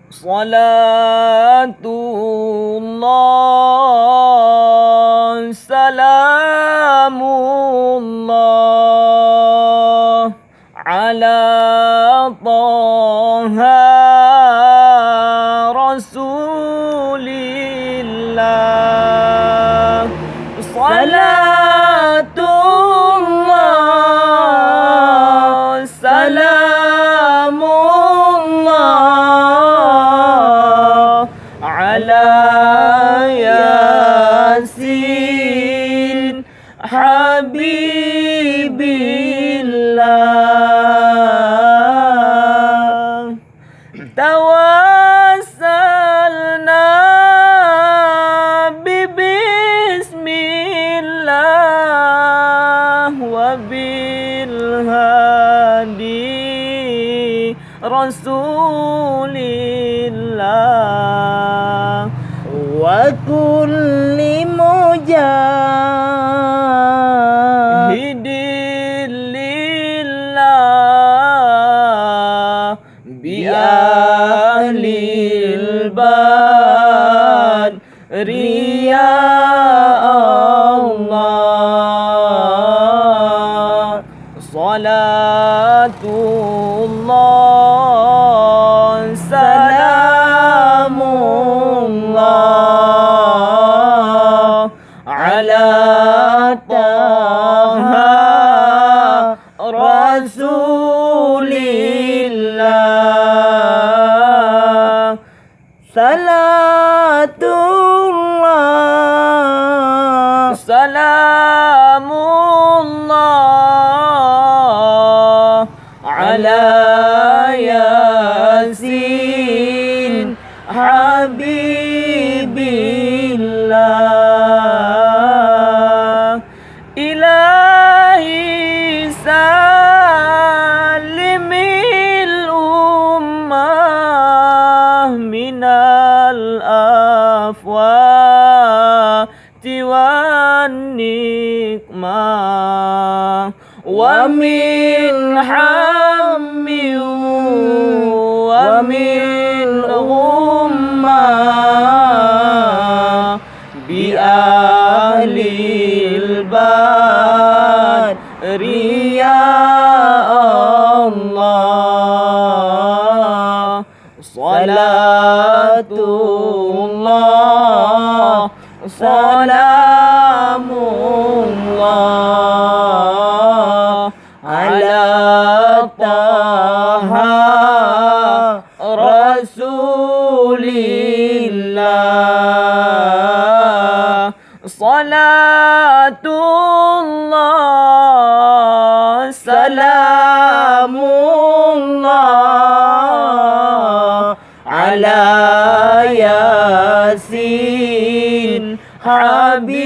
Salatullah, salamullah ala Taha Rasulillah. Salatullah, salamullah ala Yasin Habibillah. Tawassalna bismillah wa bilhadi Rasulillah wa kulli mujahidin lillah bi ahlil badri ya Allah. Salatullah, salamullah ala Taha Rasulillah. Salatullah, salamullah ala Yasin Habibillah. Ilahi salimil ummah minal afwati wan nikmah wa min hammi wa min ghummah bi ahlil badri ya Allah. Salatullah, salamullah ala Taha Rasulillah. Salatullah, salamullah ala Yasin Habibillah.